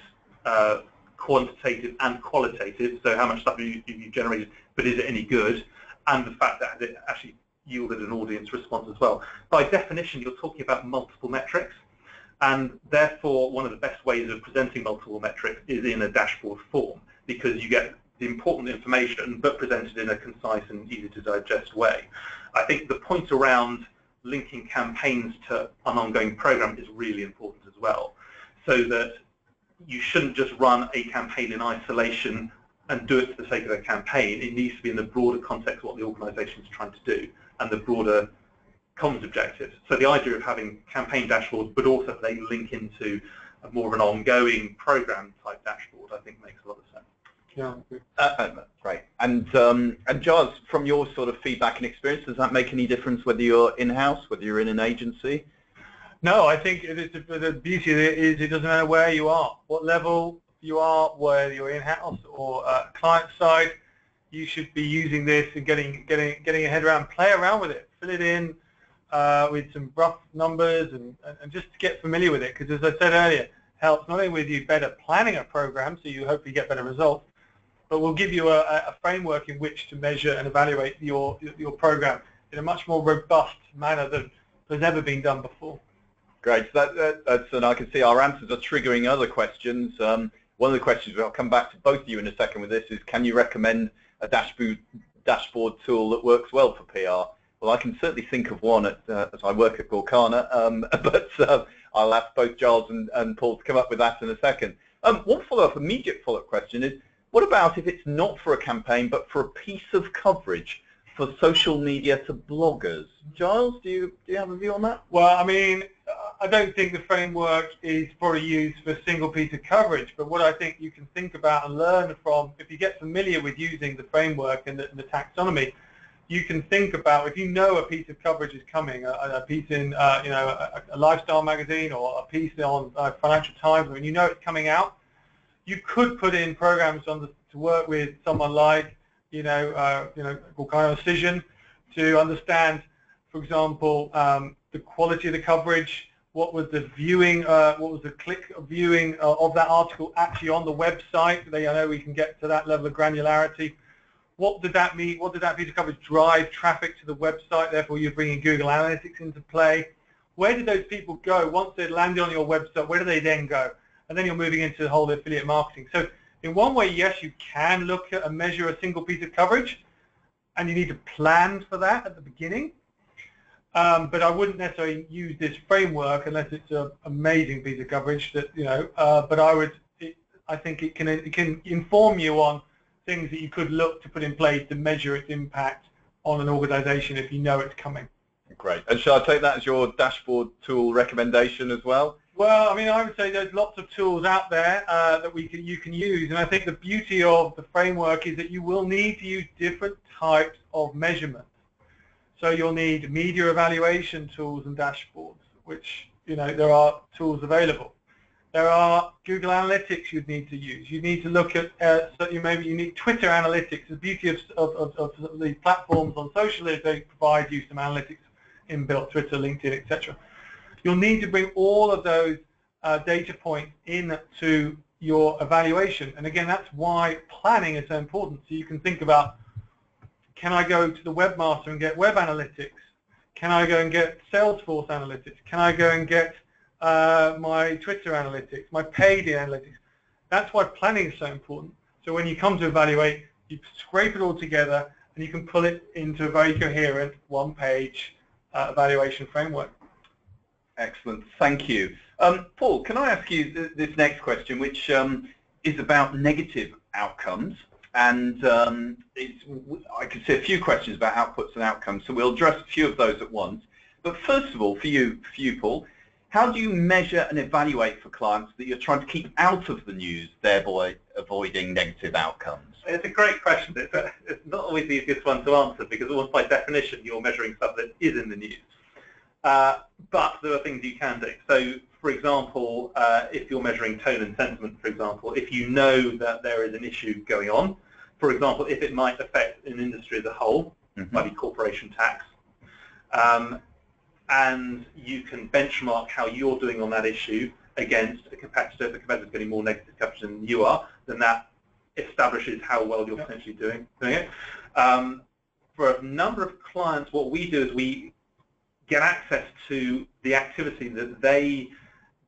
quantitative and qualitative, so how much stuff you generated, but is it any good, and the fact that it actually yielded an audience response as well. By definition, you're talking about multiple metrics, and therefore one of the best ways of presenting multiple metrics is in a dashboard form, because you get the important information but presented in a concise and easy to digest way. I think the point around linking campaigns to an ongoing program is really important as well, so that you shouldn't just run a campaign in isolation and do it for the sake of a campaign. It needs to be in the broader context of what the organisation is trying to do and the broader comms objectives. So the idea of having campaign dashboards, but also they link into more of an ongoing program type dashboard, I think makes a lot of sense. Yeah. Great. And Giles, from your sort of feedback and experience, does that make any difference whether you're in-house, whether you're in an agency? No, I think the beauty of it is it doesn't matter where you are, what level you are, whether you're in-house or client side. You should be using this and getting your head around, play around with it, fill it in with some rough numbers and just to get familiar with it, because as I said earlier, helps not only with you better planning a program, so you hopefully get better results, but will give you a framework in which to measure and evaluate your program in a much more robust manner than has ever been done before. Great. That's, and I can see our answers are triggering other questions. One of the questions, I'll come back to both of you in a second with this, is can you recommend a dashboard tool that works well for PR? Well, I can certainly think of one as I work at Gorkana, but I'll ask both Giles and Paul to come up with that in a second. One immediate follow-up question is, what about if it's not for a campaign, but for a piece of coverage for social media to bloggers? Giles, do you have a view on that? Well, I mean, I don't think the framework is probably used for a single piece of coverage, but what I think you can think about and learn from, if you get familiar with using the framework and the taxonomy, you can think about, if you know a piece of coverage is coming, a piece in a lifestyle magazine or a piece on Financial Times, and you know it's coming out, you could put in programs to work with someone like Gorkana Cision to understand, for example, the quality of the coverage, what was the viewing, what was the click viewing of that article actually on the website. I know we can get to that level of granularity. What did that mean? What did that piece of coverage drive traffic to the website? Therefore, you're bringing Google Analytics into play. Where did those people go once they'd landed on your website? Where do they then go? And then you're moving into the whole affiliate marketing. So in one way, yes, you can look at and measure a single piece of coverage, and you need to plan for that at the beginning. But I wouldn't necessarily use this framework unless it's an amazing piece of coverage that, but I think it can inform you on things that you could look to put in place to measure its impact on an organization if you know it's coming. Great. And shall I take that as your dashboard tool recommendation as well? Well, I mean, I would say there's lots of tools out there that you can use, and I think the beauty of the framework is that you will need to use different types of measurements. So you'll need media evaluation tools and dashboards, which, there are tools available. There are Google Analytics you'd need to use. You need to look at, maybe you need Twitter Analytics. The beauty of the platforms on social is they provide you some analytics inbuilt, Twitter, LinkedIn, etc. You'll need to bring all of those data points into your evaluation. And again, that's why planning is so important. So you can think about, can I go to the webmaster and get web analytics? Can I go and get Salesforce analytics? Can I go and get my Twitter analytics, my Peddy analytics? That's why planning is so important. So when you come to evaluate, you scrape it all together and you can pull it into a very coherent one-page evaluation framework. Excellent. Thank you. Paul, can I ask you this next question, which is about negative outcomes? And I could see a few questions about outputs and outcomes, so we'll address a few of those at once. But first of all, for you, Paul, how do you measure and evaluate for clients that you're trying to keep out of the news, thereby avoiding negative outcomes? It's a great question. It's not always the easiest one to answer because almost by definition you're measuring stuff that is in the news. But there are things you can do. So, for example, if you're measuring tone and sentiment, for example, if you know that there is an issue going on, for example, if it might affect an industry as a whole, might be corporation tax, and you can benchmark how you're doing on that issue against a competitor, if the competitor's getting more negative coverage than you are, then that establishes how well you're potentially doing it. For a number of clients, what we do is we get access to the activity that they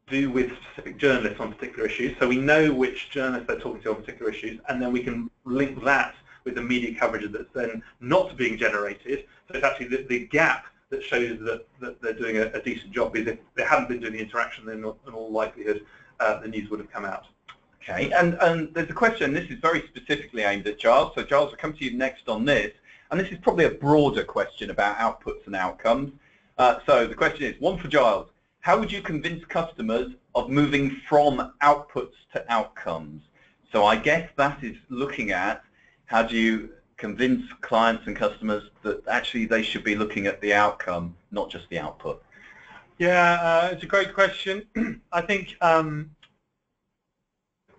do with specific journalists on particular issues. So we know which journalists they're talking to on particular issues, and then we can link that with the media coverage that's then not being generated. So it's actually the gap that shows that they're doing a decent job, because if they hadn't been doing the interaction, then in all likelihood the news would have come out. Okay, and there's a question, this is very specifically aimed at Giles, so Giles, I'll come to you next on this, and this is probably a broader question about outputs and outcomes. So the question is, one for Giles, how would you convince customers of moving from outputs to outcomes? So I guess that is looking at how do you convince clients and customers that actually they should be looking at the outcome, not just the output. Yeah, it's a great question. I think, when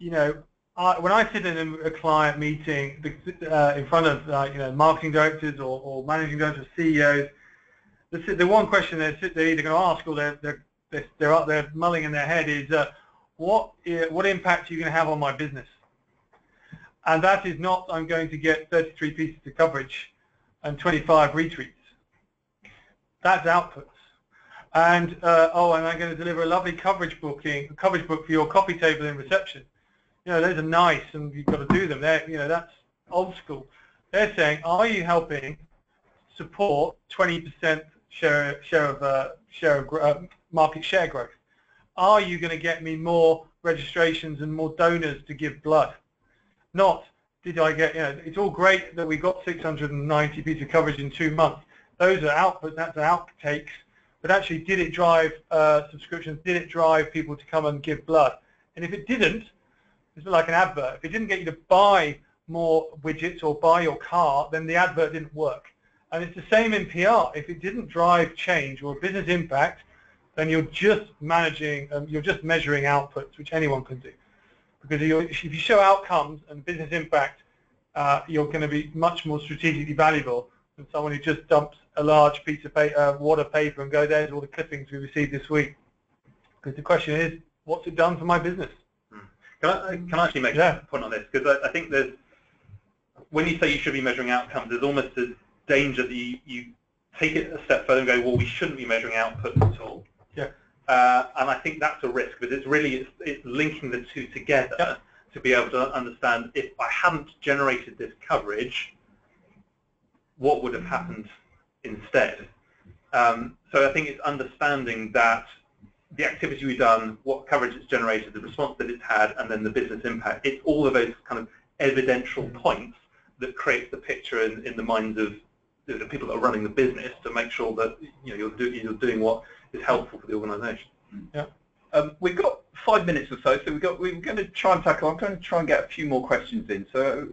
I sit in a client meeting in front of marketing directors or managing directors, CEOs, the one question they're either going to ask or they're up there mulling in their head is, what impact are you going to have on my business? And that is not, I'm going to get 33 pieces of coverage and 25 retweets. That's outputs. And and I'm going to deliver a lovely coverage book for your coffee table in reception. Those are nice, and you've got to do them. That's old school. They're saying, are you helping support 20% market share growth? Are you going to get me more registrations and more donors to give blood? Not, did I get, it's all great that we got 690 pieces of coverage in 2 months. Those are outputs, that's outtakes. But actually, did it drive subscriptions? Did it drive people to come and give blood? And if it didn't, it's like an advert. If it didn't get you to buy more widgets or buy your car, then the advert didn't work. And it's the same in PR. If it didn't drive change or business impact, then you're just measuring outputs, which anyone can do. Because if you show outcomes and business impact, you're going to be much more strategically valuable than someone who just dumps a large piece of paper, wad of paper, and go, there's all the clippings we received this week. Because the question is, what's it done for my business? Can I actually make a point on this? Because I think there's, when you say you should be measuring outcomes, there's almost a danger that you take it a step further and go, well, we shouldn't be measuring outputs at all. Yeah. And I think that's a risk, but it's linking the two together to be able to understand, if I hadn't generated this coverage, what would have happened instead. So I think it's understanding that the activity we've done, what coverage it's generated, the response that it's had, and then the business impact. It's all of those kind of evidential points that creates the picture in the minds of the people that are running the business to make sure that you're doing what is helpful for the organisation. Yeah. We've got 5 minutes or so, so we're going to try and tackle. I'm going to try and get a few more questions in. So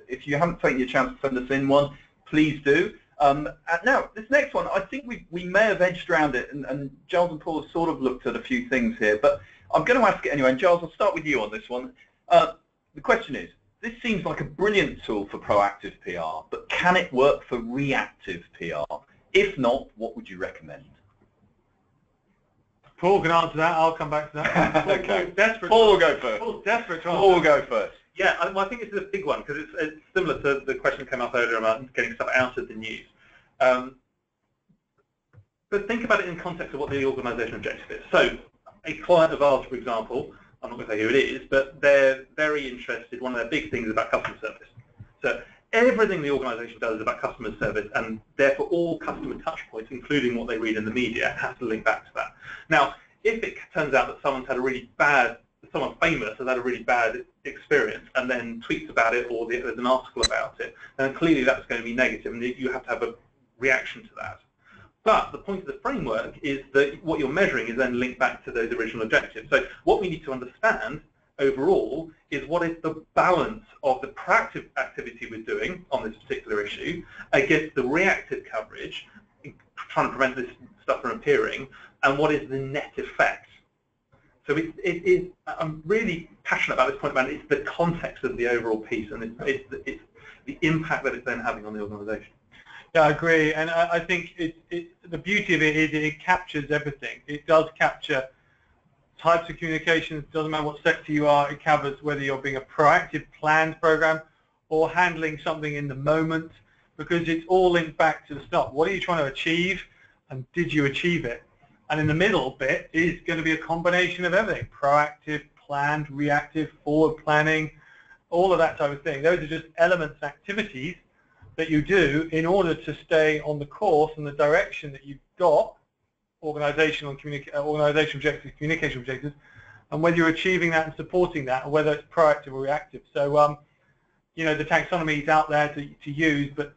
if you haven't taken your chance to send us in one, please do. Now, this next one, I think we may have edged around it, and Giles and Paul have sort of looked at a few things here, but I'm going to ask it anyway. And Giles, I'll start with you on this one. The question is, this seems like a brilliant tool for proactive PR, but can it work for reactive PR? If not, what would you recommend? Paul can answer that. I'll come back to that. Okay. Desperate. Paul will go first. Paul's desperate to answer. Paul will go first. Yeah, I think this is a big one because it's similar to the question that came up earlier about getting stuff out of the news. But think about it in context of what the organisation objective is. So a client of ours, for example, I'm not going to say who it is, but they're very interested. One of their big things is about customer service. So everything the organisation does is about customer service, and therefore all customer touch points, including what they read in the media, have to link back to that. Now, if it turns out that someone famous has had a really bad experience and then tweets about it, or there's an article about it, then clearly that's going to be negative, and you have to have a reaction to that. But the point of the framework is that what you're measuring is then linked back to those original objectives. So what we need to understand overall is what is the balance of the proactive activity we're doing on this particular issue against the reactive coverage, trying to prevent this stuff from appearing, and what is the net effect. So I'm really passionate about this point, about it's the context of the overall piece, and it's the impact that it's then having on the organisation. Yeah, I agree, and I think the beauty of it is it captures everything. It does capture types of communications, doesn't matter what sector you are, it covers whether you're being a proactive planned program or handling something in the moment, because it's all linked back to the start. What are you trying to achieve, and did you achieve it? And in the middle bit is going to be a combination of everything: proactive, planned, reactive, forward planning, all of that type of thing. Those are just elements and activities that you do in order to stay on the course and the direction that you've got, organizational objectives, communication objectives, and whether you're achieving that and supporting that, or whether it's proactive or reactive. So, the taxonomy is out there to use, but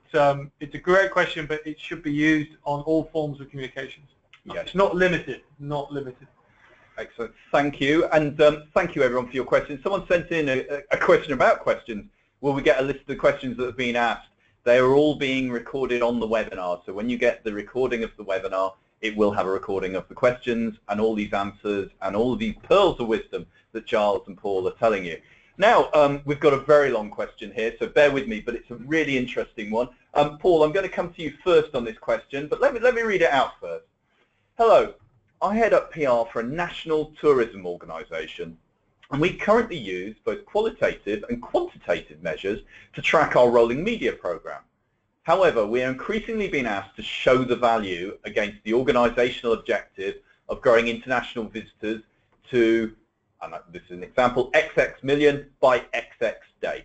it's a great question, but it should be used on all forms of communications. Yes. It's not limited, not limited. Excellent. Thank you. And thank you, everyone, for your questions. Someone sent in a question about questions. Will we get a list of the questions that have been asked? They are all being recorded on the webinar. So when you get the recording of the webinar, it will have a recording of the questions and all these answers and all of these pearls of wisdom that Giles and Paul are telling you. Now, we've got a very long question here, so bear with me, but it's a really interesting one. Paul, I'm going to come to you first on this question, but let me read it out first. Hello, I head up PR for a national tourism organisation, and we currently use both qualitative and quantitative measures to track our rolling media programme. However, we are increasingly being asked to show the value against the organisational objective of growing international visitors to, and this is an example, XX million by XX date.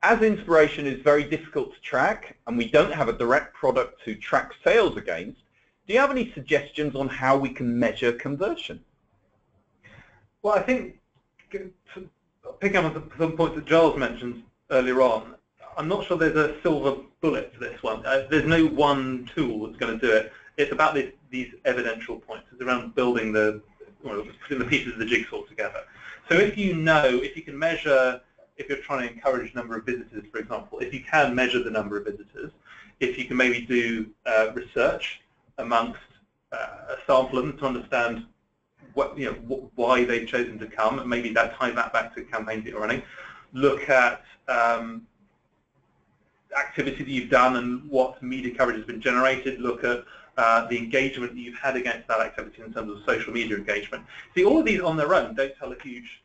As inspiration is very difficult to track, and we don't have a direct product to track sales against, do you have any suggestions on how we can measure conversion? Well, I think, picking up on some points that Giles mentioned earlier on, I'm not sure there's a silver bullet for this one. There's no one tool that's going to do it. It's about these evidential points. It's around building putting the pieces of the jigsaw together. So if you can measure, if you're trying to encourage the number of visitors, for example, if you can measure the number of visitors, if you can maybe do research amongst a sample of them to understand why they've chosen to come, and maybe tie that back to campaigns that you're running. Look at activity that you've done and what media coverage has been generated. Look at the engagement that you've had against that activity in terms of social media engagement. See, all of these on their own don't tell a huge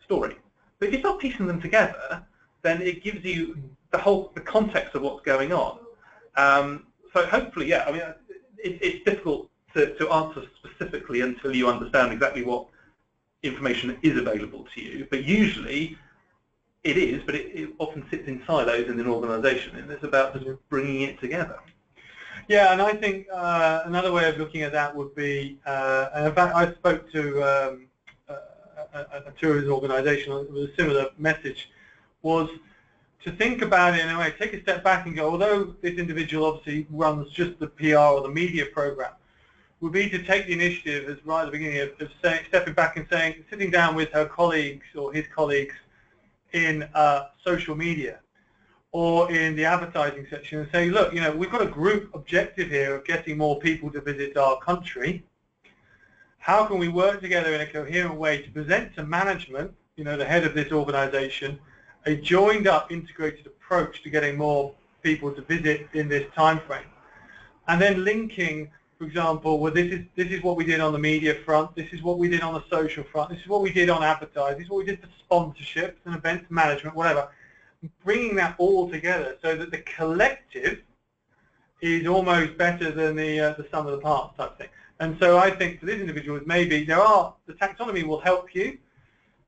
story. But if you start piecing them together, then it gives you the context of what's going on. So hopefully, yeah, I mean, it's difficult to answer specifically until you understand exactly what information is available to you. But usually, It is, but it often sits in silos in an organisation, and it's about just bringing it together. Yeah, and I think another way of looking at that would be, and in fact, I spoke to a tourism organisation with a similar message, was to think about it in a way, take a step back and go, although this individual obviously runs just the PR or the media program, would be to take the initiative, as right at the beginning, of stepping back and saying, sitting down with her colleagues or his colleagues in social media or in the advertising section and say, look, we've got a group objective here of getting more people to visit our country. How can we work together in a coherent way to present to management, the head of this organisation, a joined up integrated approach to getting more people to visit in this time frame? And then linking, for example, well, this is what we did on the media front, this is what we did on the social front, this is what we did on advertising, this is what we did for sponsorships and events management, whatever. Bringing that all together so that the collective is almost better than the sum of the parts type thing. And so I think for this individual, maybe the taxonomy will help you,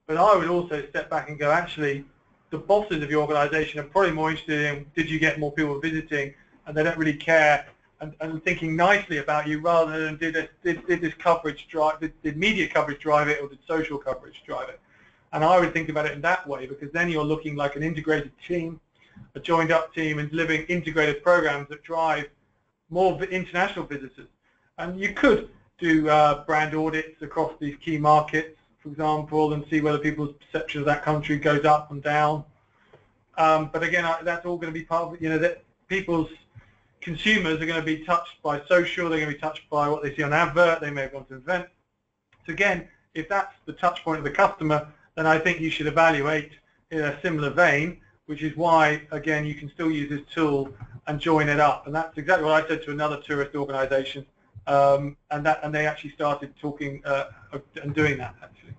but I would also step back and go, actually, the bosses of your organisation are probably more interested in, did you get more people visiting, and they don't really care, and thinking nicely about you rather than did this coverage drive, did media coverage drive it or did social coverage drive it? And I would think about it in that way, because then you're looking like an integrated team, a joined up team, and delivering integrated programs that drive more international visitors. And you could do brand audits across these key markets, for example, and see whether people's perception of that country goes up and down. But again, that's all going to be part of it, that people's consumers are going to be touched by social, they're going to be touched by what they see on advert, they may have gone to an event. So again, if that's the touch point of the customer, then I think you should evaluate in a similar vein, which is why, again, you can still use this tool and join it up. And that's exactly what I said to another tourist organisation, and they actually started talking and doing that, actually.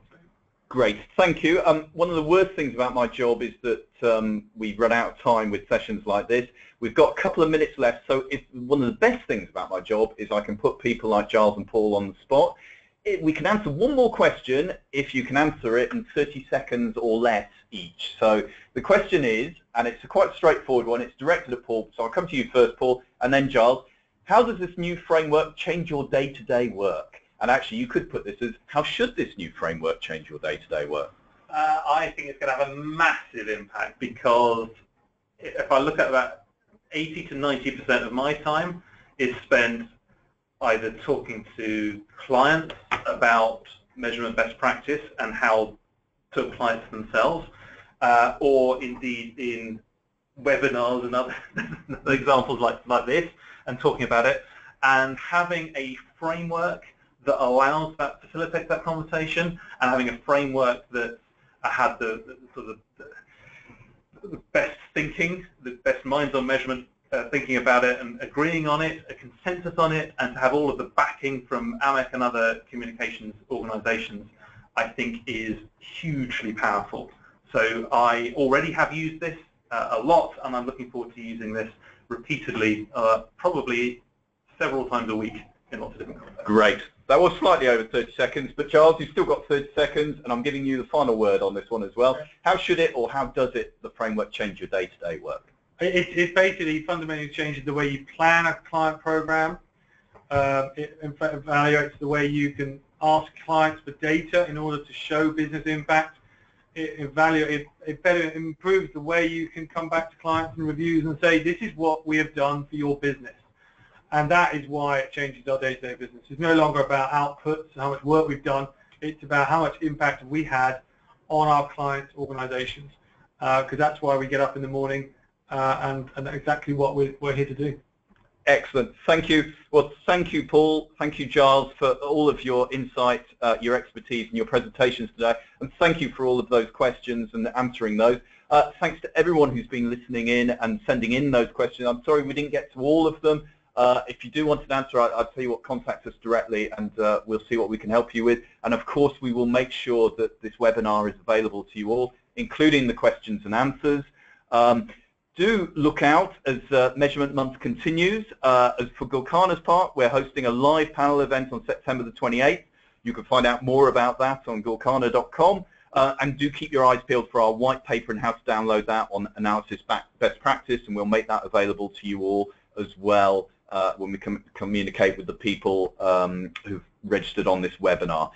Great, thank you. One of the worst things about my job is that we run out of time with sessions like this. We've got a couple of minutes left, so one of the best things about my job is I can put people like Giles and Paul on the spot. We can answer one more question if you can answer it in 30 seconds or less each. So the question is, and it's a quite straightforward one, it's directed at Paul, so I'll come to you first, Paul, and then Giles. How does this new framework change your day-to-day work? And actually, you could put this as, how should this new framework change your day-to-day work? I think it's going to have a massive impact, because if I look at about 80 to 90% of my time is spent either talking to clients about measurement best practice and how to apply it to themselves, or indeed in webinars and other examples like this, and talking about it, and having a framework that allows that, facilitates that conversation, and having a framework that had the sort of the best thinking, the best minds on measurement thinking about it and agreeing on it, a consensus on it, and to have all of the backing from AMEC and other communications organisations, I think is hugely powerful. So I already have used this a lot, and I'm looking forward to using this repeatedly, probably several times a week in lots of different contexts. Great. That was slightly over 30 seconds, but Giles, you've still got 30 seconds, and I'm giving you the final word on this one as well. How should it, or how does it, the framework, change your day-to-day work? It basically fundamentally changes the way you plan a client program. It evaluates the way you can ask clients for data in order to show business impact. It better improves the way you can come back to clients and reviews and say, this is what we have done for your business. And that is why it changes our day-to-day business. It's no longer about outputs and how much work we've done. It's about how much impact we had on our clients' organizations, because that's why we get up in the morning and exactly what we're here to do. Excellent. Thank you. Well, thank you, Paul. Thank you, Giles, for all of your insight, your expertise, and your presentations today. And thank you for all of those questions and answering those. Thanks to everyone who's been listening in and sending in those questions. I'm sorry we didn't get to all of them. If you do want an answer, I'll tell you what, contact us directly, and we'll see what we can help you with. And of course, we will make sure that this webinar is available to you all, including the questions and answers. Do look out as Measurement Month continues. As for Gorkana's part, we're hosting a live panel event on September the 28th. You can find out more about that on gorkana.com. And do keep your eyes peeled for our white paper and how to download that on analysis best practice, and we'll make that available to you all as well when we communicate with the people who've registered on this webinar.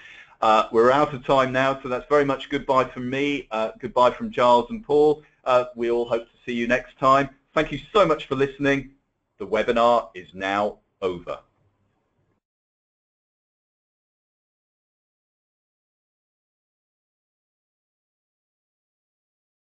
We're out of time now, so that's very much goodbye from me, goodbye from Giles and Paul. We all hope to see you next time. Thank you so much for listening. The webinar is now over.